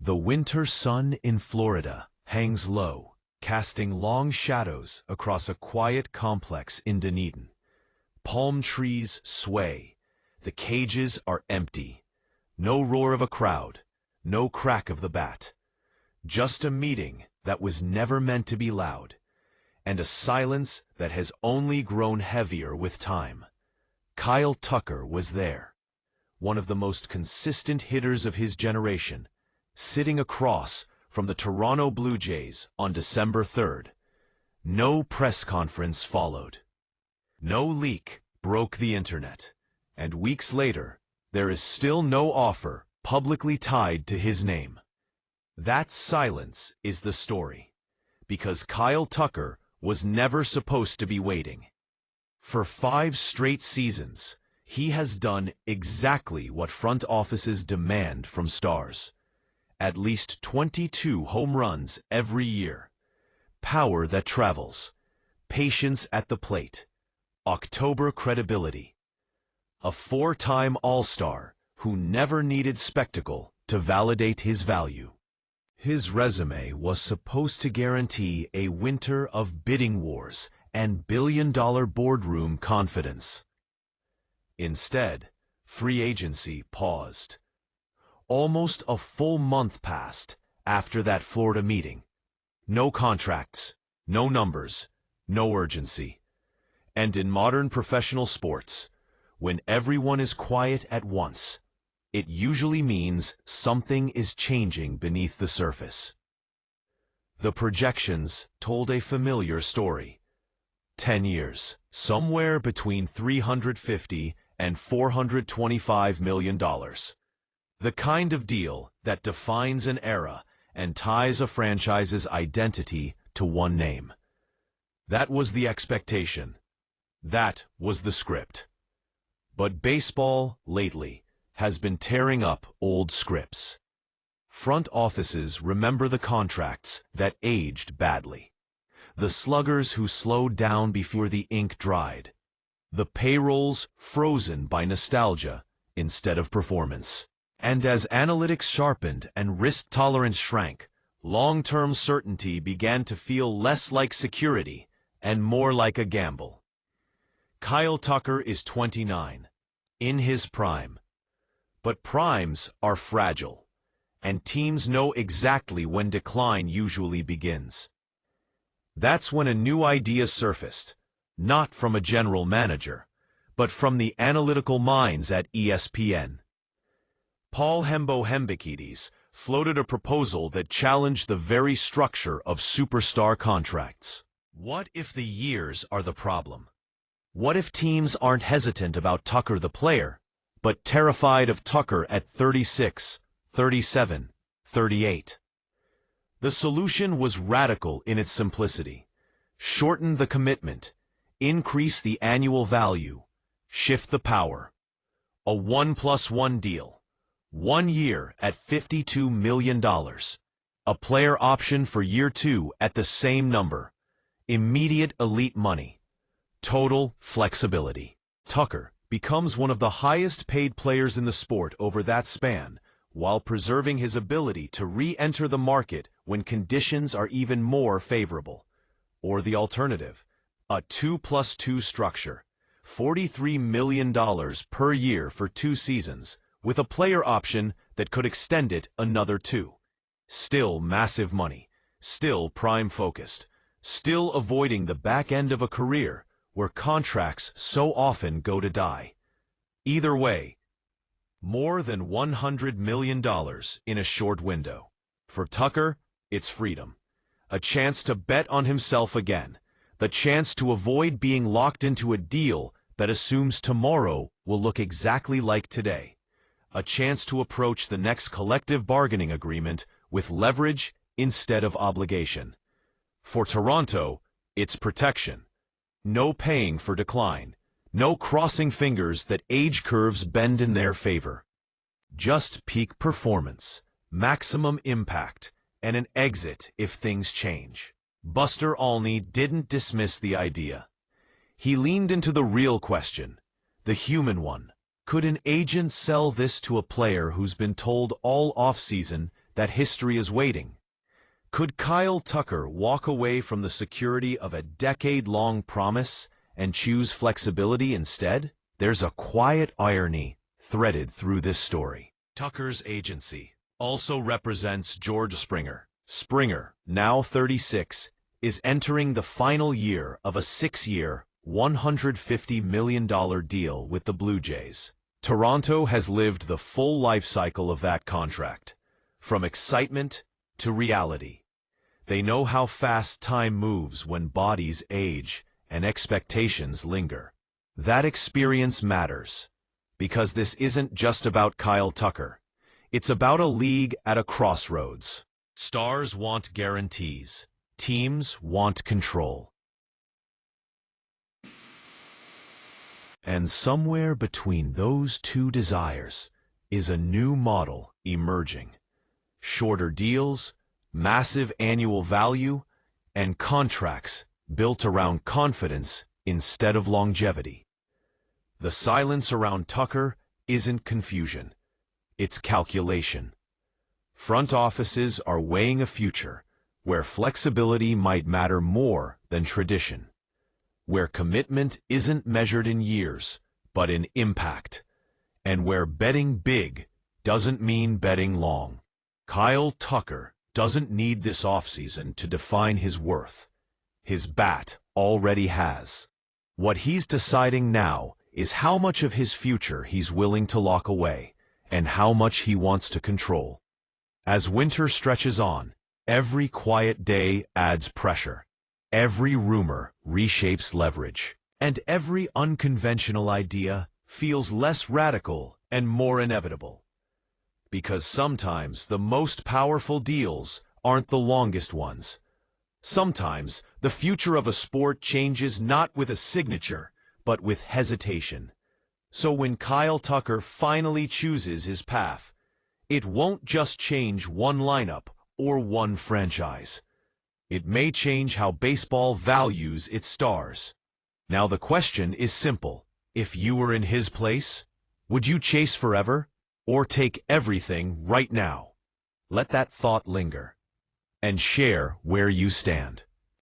The winter sun in Florida hangs low, casting long shadows across a quiet complex in Dunedin. Palm trees sway. The cages are empty. No roar of a crowd, no crack of the bat. Just a meeting that was never meant to be loud, and a silence that has only grown heavier with time. Kyle Tucker was there, one of the most consistent hitters of his generation, sitting across from the Toronto Blue Jays on December 3rd. No press conference followed. No leak broke the internet, and weeks later, there is still no offer publicly tied to his name. That silence is the story, because Kyle Tucker was never supposed to be waiting. For 5 straight seasons, he has done exactly what front offices demand from stars. At least 22 home runs every year. Power that travels. Patience at the plate. October credibility. A 4-time All-Star who never needed spectacle to validate his value. His resume was supposed to guarantee a winter of bidding wars and billion-dollar boardroom confidence. Instead, free agency paused. Almost a full month passed after that Florida meeting. No contracts, no numbers, no urgency. And in modern professional sports, when everyone is quiet at once, it usually means something is changing beneath the surface. The projections told a familiar story. 10 years, somewhere between $350 and $425 million. The kind of deal that defines an era and ties a franchise's identity to one name. That was the expectation. That was the script. But baseball, lately, has been tearing up old scripts. Front offices remember the contracts that aged badly. The sluggers who slowed down before the ink dried. The payrolls frozen by nostalgia instead of performance. And as analytics sharpened and risk tolerance shrank, long-term certainty began to feel less like security and more like a gamble. Kyle Tucker is 29, in his prime. But primes are fragile, and teams know exactly when decline usually begins. That's when a new idea surfaced, not from a general manager, but from the analytical minds at ESPN. Paul Hembo-Hembekides floated a proposal that challenged the very structure of superstar contracts. What if the years are the problem? What if teams aren't hesitant about Tucker the player, but terrified of Tucker at 36, 37, 38? The solution was radical in its simplicity. Shorten the commitment, increase the annual value, shift the power. A 1+1 deal. 1 year at $52 million. A player option for year 2 at the same number. Immediate elite money. Total flexibility. Tucker becomes one of the highest paid players in the sport over that span, while preserving his ability to re-enter the market when conditions are even more favorable. Or the alternative, a 2+2 structure. $43 million per year for 2 seasons, with a player option that could extend it another 2. Still massive money, still prime-focused, still avoiding the back end of a career where contracts so often go to die. Either way, more than $100 million in a short window. For Tucker, it's freedom. A chance to bet on himself again. The chance to avoid being locked into a deal that assumes tomorrow will look exactly like today. A chance to approach the next collective bargaining agreement with leverage instead of obligation. For Toronto, it's protection. No paying for decline. No crossing fingers that age curves bend in their favor. Just peak performance, maximum impact, and an exit if things change. Buster Olney didn't dismiss the idea. He leaned into the real question, the human one. Could an agent sell this to a player who's been told all offseason that history is waiting. Could Kyle Tucker walk away from the security of a decade-long promise and choose flexibility instead? There's a quiet irony threaded through this story. Tucker's agency also represents George Springer. Springer, now 36, is entering the final year of a 6-year, $150 million deal with the Blue Jays. Toronto has lived the full life cycle of that contract, from excitement to reality. They know how fast time moves when bodies age and expectations linger. That experience matters, because this isn't just about Kyle Tucker. It's about a league at a crossroads. Stars want guarantees. Teams want control. And somewhere between those two desires is a new model emerging. Shorter deals, massive annual value, and contracts built around confidence instead of longevity. The silence around Tucker isn't confusion. It's calculation. Front offices are weighing a future where flexibility might matter more than tradition, where commitment isn't measured in years, but in impact, and where betting big doesn't mean betting long. Kyle Tucker doesn't need this offseason to define his worth. His bat already has. What he's deciding now is how much of his future he's willing to lock away and how much he wants to control. As winter stretches on, every quiet day adds pressure. Every rumor reshapes leverage, and every unconventional idea feels less radical and more inevitable. Because sometimes the most powerful deals aren't the longest ones. Sometimes the future of a sport changes not with a signature, but with hesitation. So when Kyle Tucker finally chooses his path, it won't just change one lineup or one franchise. It may change how baseball values its stars. Now the question is simple. If you were in his place, would you chase forever or take everything right now? Let that thought linger and share where you stand.